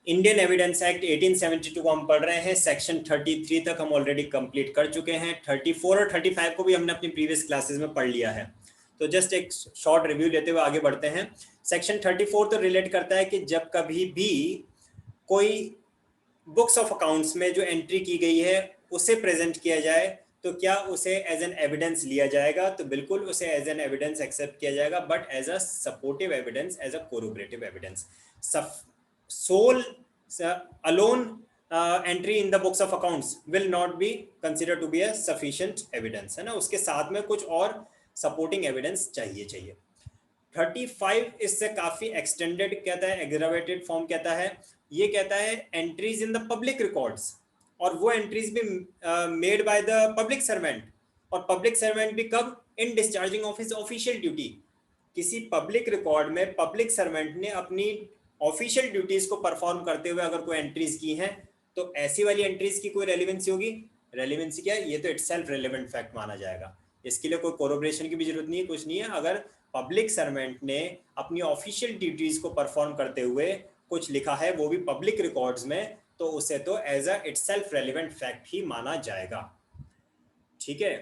Indian evidence act 1872 को हम पढ़ रहे हैं, सेक्शन 33 तक हम ऑलरेडी कंप्लीट कर चुके हैं। 34 और 35 को भी हमने अपनी प्रीवियस क्लासेस में पढ़ लिया है, तो जस्ट एक शॉर्ट रिव्यू लेते हुए आगे बढ़ते हैं। सेक्शन 34 तो रिलेट करता है कि जब कभी भी कोई बुक्स ऑफ अकाउंट्स में जो एंट्री की गई है उसे प्रेजेंट किया जाए तो क्या उसे एज एन एविडेंस लिया जाएगा? तो बिल्कुल उसे एज एन एविडेंस एक्सेप्ट किया जाएगा, but as a supportive evidence, as a corroborative evidence. Sole alone entry in the books of accounts will not be considered to be a sufficient evidence, है ना, उसके साथ में कुछ और सपोर्टिंग एविडेंस चाहिए। 35 इससे काफी एक्सटेंडेड कहता है, एग्रावेटेड फॉर्म कहता है। ये कहता है entries in the public records, और वो एंट्रीज भी made by the public servant, और पब्लिक सर्वेंट भी कब? इन discharging of his official duty. किसी पब्लिक रिकॉर्ड में पब्लिक सर्वेंट ने अपनी ऑफिशियल ड्यूटीज को परफॉर्म करते हुए अगर कोई एंट्रीज की हैं, तो ऐसी वाली एंट्रीज की कोई रेलिवेंसी होगी? रेलिवेंसी क्या है? ये तो इटसेल्फ रेलेवेंट फैक्ट माना जाएगा, इसके लिए कोई कोरोबरेशन की भी जरूरत नहीं है, कुछ नहीं है। अगर पब्लिक सर्वेंट ने अपनी ऑफिशियल ड्यूटीज को परफॉर्म करते हुए कुछ लिखा है, वो भी पब्लिक रिकॉर्ड्स में, तो उसे तो as a itself relevant fact ही माना जाएगा, ठीक है।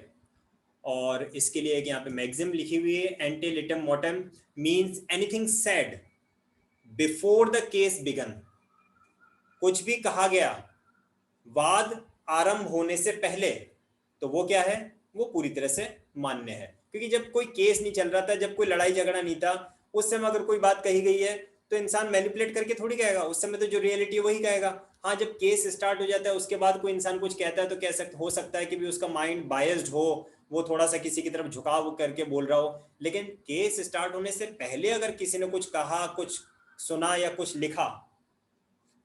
और इसके लिए एक यहाँ पे मैक्सिम लिखी हुई है, एंटे लिटम मोटम means anything said before the case began. कुछ भी कहा गया वाद आरंभ होने से पहले, तो वो क्या है? वो पूरी तरह से मान्य है, क्योंकि जब कोई केस नहीं चल रहा था, जब कोई लड़ाई झगड़ा नहीं था, उस समय अगर कोई बात कही गई है तो इंसान मैनिपुलेट करके थोड़ी कहेगा, उस समय तो जो रियलिटी है वही कहेगा। हाँ, जब केस स्टार्ट हो जाता है उसके बाद कोई इंसान कुछ कहता है तो हो सकता है कि भी उसका माइंड बायस्ड हो, वो थोड़ा सा किसी की तरफ झुकाव करके बोल रहा हो। लेकिन केस स्टार्ट होने से पहले अगर किसी ने कुछ कहा, कुछ सुना या कुछ लिखा,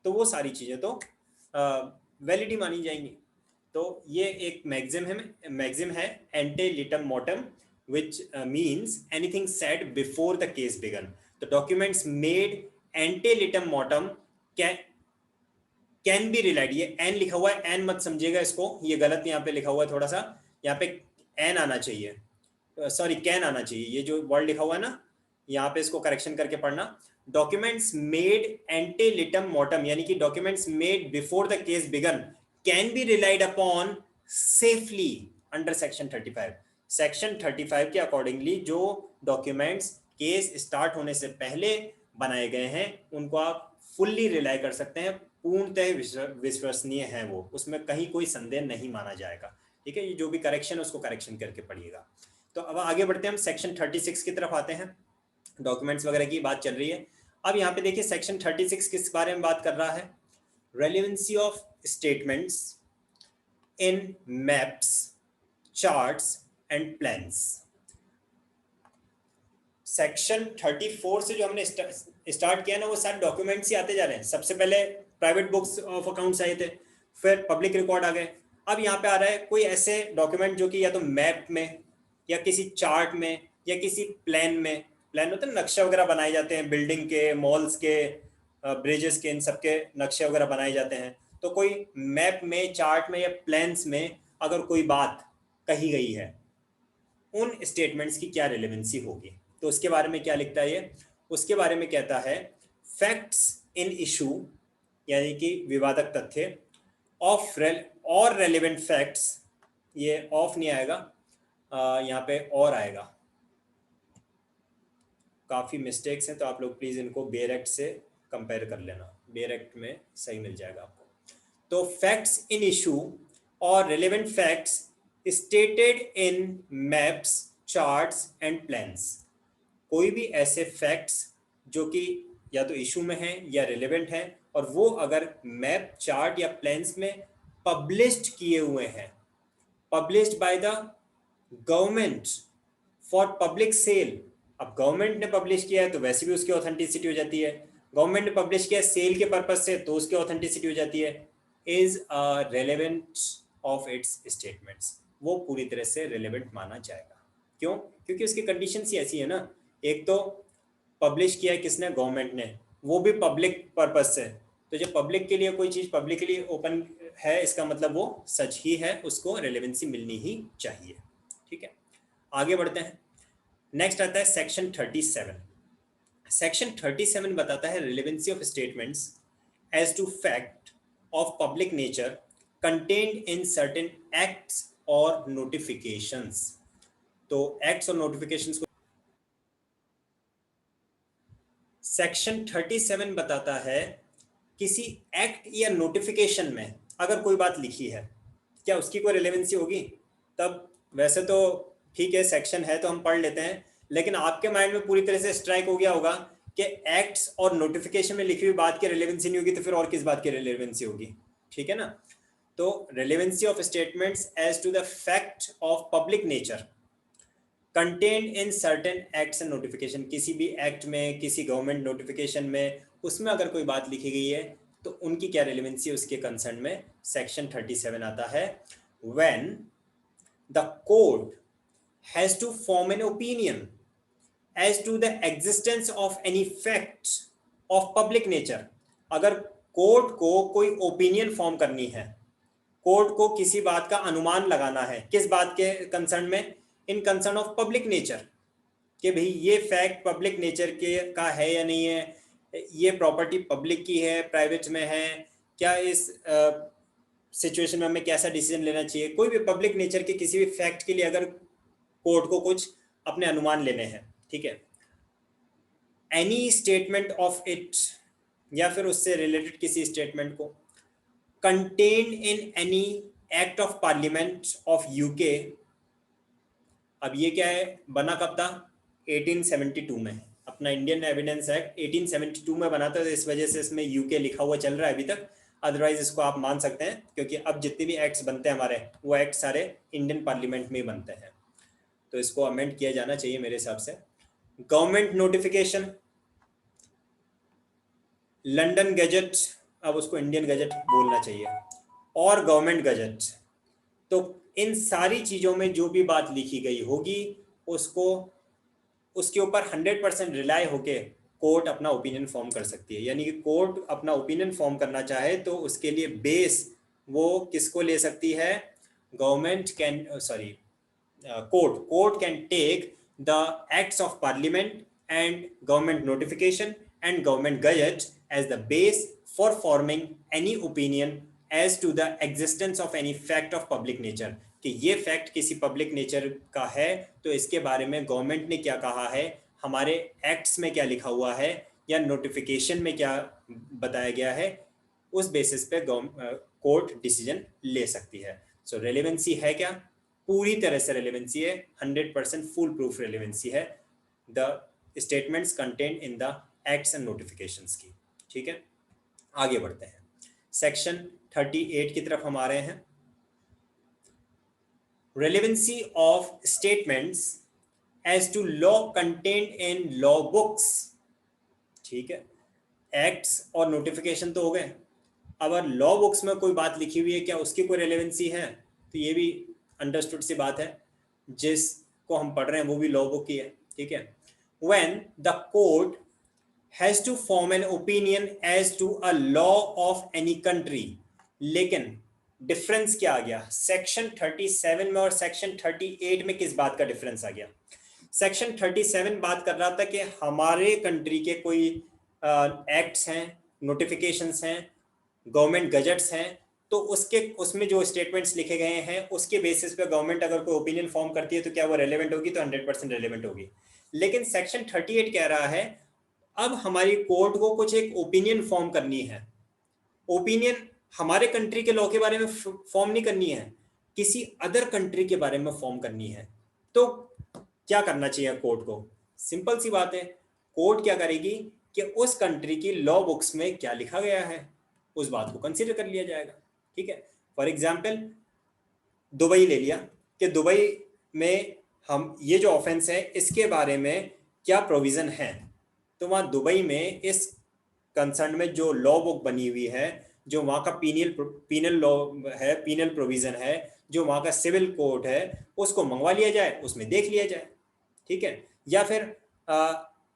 तो वो सारी चीजें तो वैलिड मानी जाएंगी। तो ये एक मैक्सिम है एंटे लिटम मोटम, which means anything said before the case began. The documents made ante litem mortem can be relied। ये एन लिखा हुआ है, एन मत समझिएगा इसको, ये गलत यहाँ पे लिखा हुआ है थोड़ा सा, यहाँ पे एन आना चाहिए, सॉरी कैन आना चाहिए। ये जो वर्ड लिखा हुआ है ना, यहाँ पे इसको करेक्शन करके पढ़ना। डॉक्यूमेंट्स मेड एंटे लिटम मोटम, यानी कि documents made before the case began can be relied upon safely under section 35। Section 35 के अकॉर्डिंगली जो डॉक्यूमेंट्स केस स्टार्ट होने से पहले बनाए गए हैं, उनको आप फुल्ली रिलाई कर सकते हैं, पूर्णतः विश्वसनीय है वो, उसमें कहीं कोई संदेह नहीं माना जाएगा, ठीक है। ये जो भी करेक्शन है उसको करेक्शन करके पढ़िएगा। तो अब आगे बढ़ते हैं, हम सेक्शन 36 की तरफ आते हैं। डॉक्यूमेंट्स वगैरह की बात चल रही है। अब यहाँ पे देखिए सेक्शन 36 किस बारे में बात कर रहा है? Relevancy of statements in maps, charts and plans. Section 34 से जो हमने स्टार्ट किया ना, वो सारे डॉक्यूमेंट्स ही आते जा रहे हैं। सबसे पहले प्राइवेट बुक्स ऑफ अकाउंट्स आए थे, फिर पब्लिक रिकॉर्ड आ गए, अब यहाँ पे आ रहा है कोई ऐसे डॉक्यूमेंट जो कि या तो मैप में या किसी चार्ट में या किसी प्लान में, प्लान होते हैं नक्शे वगैरह बनाए जाते हैं, बिल्डिंग के, मॉल्स के, ब्रिजेस के, इन सब के नक्शे वगैरह बनाए जाते हैं। तो कोई मैप में, चार्ट में या प्लान्स में अगर कोई बात कही गई है, उन स्टेटमेंट्स की क्या रिलेवेंसी होगी? तो उसके बारे में क्या लिखता है ये? उसके बारे में कहता है फैक्ट्स इन इशू, यानी कि विवादक तथ्य, ऑफ और रेलेवेंट फैक्ट्स, ये ऑफ नहीं आएगा, यहाँ पे और आएगा, काफ़ी मिस्टेक्स हैं तो आप लोग प्लीज़ इनको बेयर एक्ट से कंपेयर कर लेना, बेयर एक्ट में सही मिल जाएगा आपको। तो फैक्ट्स इन इशू और relevant facts stated in maps, charts and plans. कोई भी ऐसे फैक्ट्स जो कि या तो इशू में हैं या रिलेवेंट हैं, और वो अगर मैप, चार्ट या प्लान्स में पब्लिश्ड किए हुए हैं, published by the government for public sale. अब गवर्नमेंट ने पब्लिश किया है तो वैसे भी उसकी ऑथेंटिसिटी हो जाती है, गवर्नमेंट ने पब्लिश किया सेल के पर्पज से तो उसकी ऑथेंटिसिटी हो जाती है। Is a relevant of its statements, वो पूरी तरह से रेलेवेंट माना जाएगा। क्यों? क्योंकि उसकी कंडीशन ही ऐसी है ना, एक तो पब्लिश किया है किसने? गवर्नमेंट ने, वो भी पब्लिक पर्पज से। तो जब पब्लिक के लिए कोई चीज़ पब्लिकली ओपन है, इसका मतलब वो सच ही है, उसको रेलेवेंसी मिलनी ही चाहिए, ठीक है। आगे बढ़ते हैं, नेक्स्ट आता है सेक्शन 37। सेक्शन 37 बताता है relevancy of statements as to fact of public nature contained in certain acts or notifications। तो एक्ट्स और नोटिफिकेशंस को सेक्शन 37 बताता है किसी एक्ट या नोटिफिकेशन में अगर कोई बात लिखी है, क्या उसकी कोई रिलेवेंसी होगी? तब वैसे तो ठीक है, सेक्शन है तो हम पढ़ लेते हैं, लेकिन आपके माइंड में पूरी तरह से स्ट्राइक हो गया होगा कि एक्ट्स और नोटिफिकेशन में लिखी हुई बात की रिलेवेंसी नहीं होगी तो फिर और किस बात की रिलेवेंसी होगी? ठीक है ना? तो relevancy of statements as to the fact of public nature contained in certain acts and notification, किसी भी एक्ट में, किसी गवर्नमेंट नोटिफिकेशन में, उसमें अगर कोई बात लिखी गई है तो उनकी क्या रिलेवेंसी है उसके कंसर्न में सेक्शन 37 आता है। When the court has to form an opinion as to the existence of any fact of public nature, अगर कोर्ट को कोई ओपिनियन फॉर्म करनी है, कोर्ट को किसी बात का अनुमान लगाना है, किस बात के कंसर्न में? इन कंसर्न ऑफ पब्लिक नेचर, कि भाई ये फैक्ट पब्लिक नेचर के का है या नहीं है, ये प्रॉपर्टी पब्लिक की है, प्राइवेट में है, क्या इस सिचुएशन में हमें कैसा डिसीजन लेना चाहिए, कोई भी पब्लिक नेचर के किसी भी फैक्ट के लिए अगर कोर्ट को कुछ अपने अनुमान लेने हैं, ठीक है, एनी स्टेटमेंट ऑफ इट या फिर उससे रिलेटेड किसी स्टेटमेंट को contain in any act of parliament of UK. अब ये क्या है, बना कब था? 1872 में। अपना इंडियन एविडेंस एक्ट 1872 में बना था, तो इस वजह से इसमें यूके लिखा हुआ चल रहा है अभी तक, अदरवाइज इसको आप मान सकते हैं क्योंकि अब जितने भी एक्ट्स बनते हैं हमारे, वो एक्ट सारे इंडियन पार्लियामेंट में ही बनते हैं, तो इसको अमेंड किया जाना चाहिए मेरे हिसाब से। गवर्नमेंट नोटिफिकेशन, लंदन गजट, अब उसको इंडियन गजट बोलना चाहिए, और गवर्नमेंट गजट, तो इन सारी चीज़ों में जो भी बात लिखी गई होगी उसको, उसके ऊपर 100% रिलाई होके कोर्ट अपना ओपिनियन फॉर्म कर सकती है। यानी कि कोर्ट अपना ओपिनियन फॉर्म करना चाहे तो उसके लिए बेस वो किसको ले सकती है? Government can, sorry, court can take the acts of parliament and government notification and government gazette as the base for forming any opinion as to the existence of any fact of public nature, कि ये fact किसी public nature का है तो इसके बारे में government ने क्या कहा है, हमारे एक्ट्स में क्या लिखा हुआ है, या नोटिफिकेशन में क्या बताया गया है, उस बेसिस पे कोर्ट डिसीजन ले सकती है। सो रेलेवेंसी है क्या? पूरी तरह से रेलेवेंसी है, 100% फुल प्रूफ रेलेवेंसी है the statements content in the acts and notifications की। ठीक है, आगे बढ़ते हैं, सेक्शन 38 की तरफ हम आ रहे हैं। Relevancy of statements as to law contained in law books। ठीक है, एक्ट्स और नोटिफिकेशन तो हो गए, अगर लॉ बुक्स में कोई बात लिखी हुई है क्या उसकी कोई रेलेवेंसी है? तो ये भी अंडरस्टूड सी बात है, जिसको हम पढ़ रहे हैं वो भी लॉ बुक की है। ठीक है, when the court has to form an opinion as to a law of any country, लेकिन डिफरेंस क्या आ गया सेक्शन 37 में और सेक्शन 38 में? किस बात का डिफरेंस आ गया? सेक्शन 37 बात कर रहा था कि हमारे कंट्री के कोई एक्ट्स हैं, नोटिफिकेशंस हैं, गवर्नमेंट गजट्स हैं, तो उसमें जो स्टेटमेंट्स लिखे गए हैं उसके बेसिस पे गवर्नमेंट अगर कोई ओपिनियन फॉर्म करती है तो क्या वो रेलेवेंट होगी? तो 100% रेलेवेंट होगी। लेकिन सेक्शन 38 कह रहा है अब हमारी कोर्ट को कुछ एक ओपिनियन फॉर्म करनी है। ओपिनियन हमारे कंट्री के लॉ के बारे में फॉर्म नहीं करनी है, किसी अदर कंट्री के बारे में फॉर्म करनी है। तो क्या करना चाहिए कोर्ट को? सिंपल सी बात है, कोर्ट क्या करेगी कि उस कंट्री की लॉ बुक्स में क्या लिखा गया है उस बात को कंसीडर कर लिया जाएगा। ठीक है, फॉर एग्जाम्पल दुबई ले लिया कि दुबई में हम ये जो ऑफेंस है इसके बारे में क्या प्रोविजन है, तो वहाँ दुबई में इस कंसर्न में जो लॉ बुक बनी हुई है, जो वहाँ का पीनल लॉ है, पीनल प्रोविजन है, जो वहाँ का सिविल कोड है, उसको मंगवा लिया जाए, उसमें देख लिया जाए। ठीक है, या फिर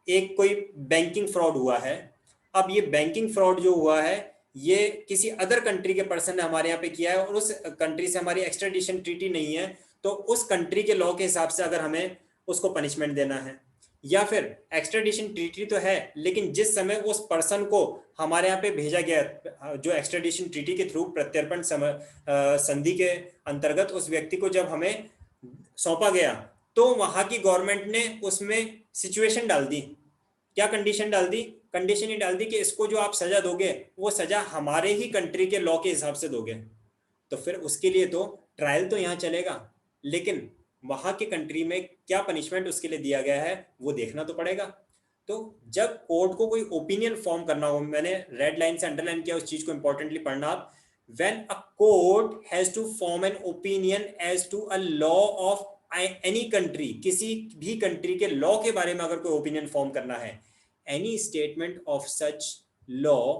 एक कोई बैंकिंग फ्रॉड हुआ है, अब ये बैंकिंग फ्रॉड जो हुआ है ये किसी अदर कंट्री के पर्सन ने हमारे यहाँ पे किया है और उस कंट्री से हमारी एक्स्ट्राडिशन ट्रीटी नहीं है, तो उस कंट्री के लॉ के हिसाब से अगर हमें उसको पनिशमेंट देना है, या फिर एक्स्ट्राडिशन ट्रीटी तो है, लेकिन जिस समय उस पर्सन को हमारे यहाँ पे भेजा गया, जो एक्स्ट्राडिशन ट्रीटी के थ्रू प्रत्यर्पण संधि के अंतर्गत उस व्यक्ति को जब हमें सौंपा गया, तो वहां की गवर्नमेंट ने उसमें सिचुएशन डाल दी। क्या कंडीशन डाल दी? कंडीशन ये डाल दी कि इसको जो आप सजा दोगे वो सजा हमारे ही कंट्री के लॉ के हिसाब से दोगे। तो फिर उसके लिए तो ट्रायल तो यहाँ चलेगा, लेकिन वहां के कंट्री में क्या पनिशमेंट उसके लिए दिया गया है वो देखना तो पड़ेगा। तो जब कोर्ट को कोई ओपिनियन फॉर्म करना हो, मैंने रेड लाइन से अंडरलाइन किया, उस चीज को इंपॉर्टेंटली पढ़ना आप। When a court has to form an opinion as to a law of any country, किसी भी कंट्री के लॉ के बारे में अगर कोई ओपिनियन फॉर्म करना है, any statement of such law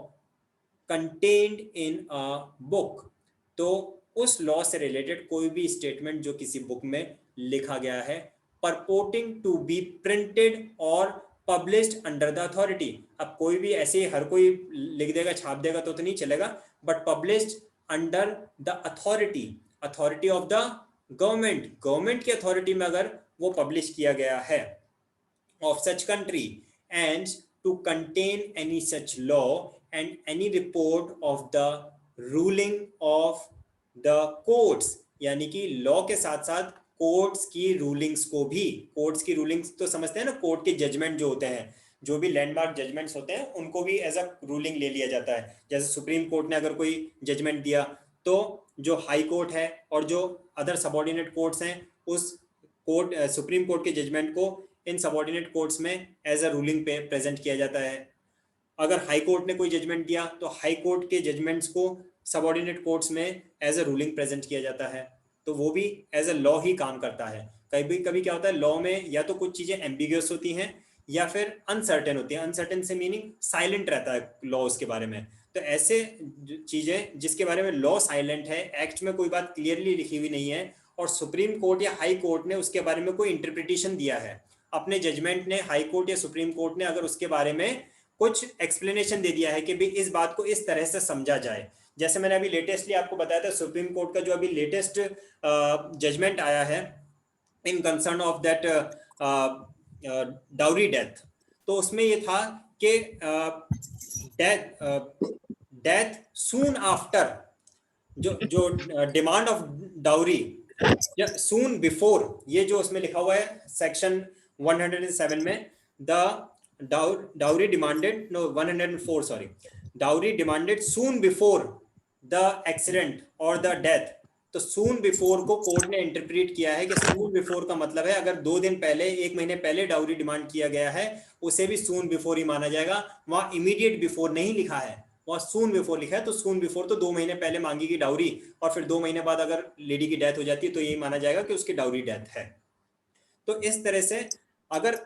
contained in a book, तो उस लॉ से रिलेटेड कोई भी स्टेटमेंट जो किसी बुक में लिखा गया है, परपोर्टिंग टू बी प्रिंटेड और पब्लिश्ड अंडर द अथॉरिटी। अब कोई भी ऐसे हर कोई लिख देगा छाप देगा तो नहीं चलेगा, but published under the authority, authority of the government, government की अथॉरिटी में अगर वो पब्लिश किया गया है, of such country, and to contain any such law and any report of the ruling of the courts, यानी कि लॉ के साथ साथ कोर्ट्स की रूलिंग्स को भी, कोर्ट्स की रूलिंग्स तो समझते हैं ना, कोर्ट के जजमेंट जो होते हैं, जो भी लैंडमार्क जजमेंट्स होते हैं उनको भी एज अ रूलिंग ले लिया जाता है। जैसे सुप्रीम कोर्ट ने अगर कोई जजमेंट दिया, तो जो हाई कोर्ट है और जो अदर सबॉर्डिनेट कोर्ट्स हैं, उस कोर्ट सुप्रीम कोर्ट के जजमेंट को इन सबॉर्डिनेट कोर्ट्स में एज अ रूलिंग पे प्रेजेंट किया जाता है। अगर हाई कोर्ट ने कोई जजमेंट दिया तो हाई कोर्ट के जजमेंट्स को सबॉर्डिनेट कोर्ट्स में एज अ रूलिंग प्रेजेंट किया जाता है। तो वो भी एज अ लॉ ही काम करता है। कभी कभी क्या होता है, लॉ में या तो कुछ चीजें एम्बिगियस होती हैं या फिर अनसर्टेन होती है। अनसर्टेन से मीनिंग साइलेंट रहता है लॉ उसके बारे में। तो ऐसे चीजें जिसके बारे में लॉ साइलेंट है, एक्ट में कोई बात क्लियरली लिखी हुई नहीं है, और सुप्रीम कोर्ट या हाई कोर्ट ने उसके बारे में कोई इंटरप्रिटेशन दिया है, अपने जजमेंट ने, हाई कोर्ट या सुप्रीम कोर्ट ने अगर उसके बारे में कुछ एक्सप्लेनेशन दे दिया है कि भाई इस बात को इस तरह से समझा जाए। जैसे मैंने अभी लेटेस्टली आपको बताया था, सुप्रीम कोर्ट का जो अभी लेटेस्ट जजमेंट आया है इन concern of that dowry death, तो उसमें ये था कि डेथ सून आफ्टर, जो जो डिमांड ऑफ डाउरी या सून बिफोर, ये जो उसमें लिखा हुआ है सेक्शन 107 में, the dowry demanded, no 104 sorry, dowry demanded soon before the accident और द डेथ। तो सून बिफोर को कोर्ट ने इंटरप्रेट किया है कि सून बिफोर का मतलब है अगर 2 दिन पहले, 1 महीने पहले डाउरी डिमांड किया गया है, उसे भी सून बिफोर ही माना जाएगा। वहां इमीडिएट बिफोर नहीं लिखा है, वहां सून बिफोर लिखा है। तो सून बिफोर तो 2 महीने पहले मांगी गई डाउरी, और फिर 2 महीने बाद अगर लेडी की डेथ हो जाती है तो यही माना जाएगा कि उसकी डाउरी डेथ है। तो इस तरह से अगर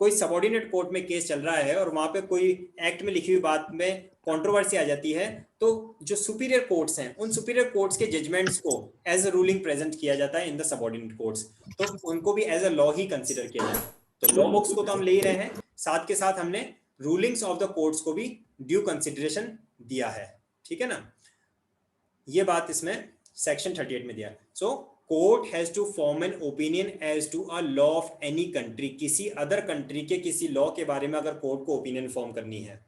कोई सबॉर्डिनेट कोर्ट में केस चल रहा है और वहां पे कोई एक्ट में लिखी हुई बात में कंट्रोवर्सी आ जाती है, तो जो सुपीरियर कोर्ट्स हैं, उन सुपीरियर कोर्ट्स के जजमेंट्स को एज अ रूलिंग प्रेजेंट किया जाता है इन द सबॉर्डिनेट कोर्ट्स। तो उनको भी एज अ लॉ ही कंसिडर किया जाता है। तो लॉ बुक्स को तो हम ले ही रहे हैं, साथ के साथ हमने रूलिंग्स ऑफ द कोर्ट्स को भी ड्यू कंसिडरेशन दिया है। ठीक है ना, ये बात इसमें सेक्शन 38 में दिया। So court has to form an opinion as to a law of any country, किसी अदर कंट्री के किसी लॉ के बारे में अगर कोर्ट को ओपिनियन फॉर्म करनी है,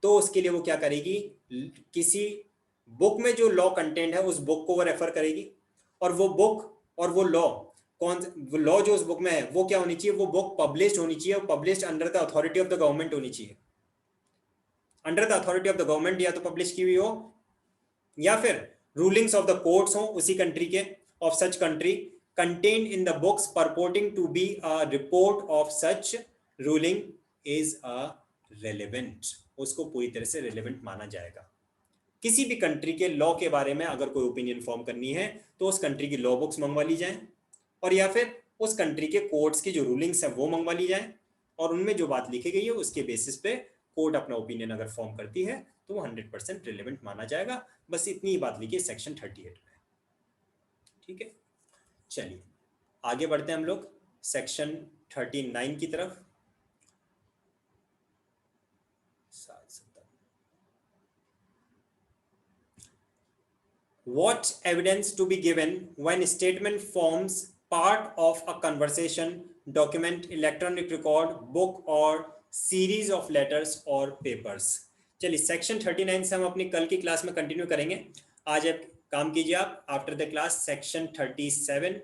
तो उसके लिए वो क्या करेगी, किसी बुक में जो लॉ कंटेंट है उस बुक को वो रेफर करेगी, और वो बुक और वो लॉ, कौन लॉ जो उस बुक में है वो क्या होनी चाहिए, वो बुक पब्लिश्ड होनी चाहिए, published under the authority of the government होनी चाहिए। Under the authority of the government या तो पब्लिश की हुई हो, या फिर रूलिंग्स ऑफ द कोर्ट्स हो उसी कंट्री के, of such country, contained in the books purporting to be a report of such ruling is a relevant, उसको पूरी तरह से रेलेवेंट माना जाएगा। किसी भी कंट्री के लॉ के बारे में अगर कोई ओपिनियन फॉर्म करनी है तो उस कंट्री की लॉ बुक्स मंगवा ली जाए, और या फिर उस कंट्री के कोर्ट्स की जो रूलिंग्स है वो मंगवा ली जाए, और उनमें जो बात लिखी गई है उसके बेसिस पे कोर्ट अपना ओपिनियन अगर फॉर्म करती है तो वो 100% रिलेवेंट माना जाएगा। बस इतनी ही बात लिखी है सेक्शन 38 में। ठीक है, चलिए आगे बढ़ते हैं हम लोग सेक्शन 39 की तरफ। What evidence to be given when statement forms part of a conversation, document, electronic record, book और सीरीज ऑफ लेटर्स और पेपर्स। चलिए सेक्शन 39 से हम अपनी कल की क्लास में कंटिन्यू करेंगे। आज एक काम कीजिए आप, आफ्टर द क्लास सेक्शन 37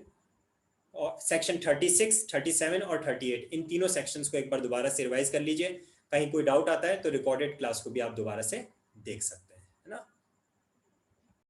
और सेक्शन 36, 37 और 38 इन तीनों सेक्शंस को एक बार दोबारा से रिवाइज कर लीजिए। कहीं कोई डाउट आता है तो रिकॉर्डेड क्लास को भी आप दोबारा से देख सकते हैं।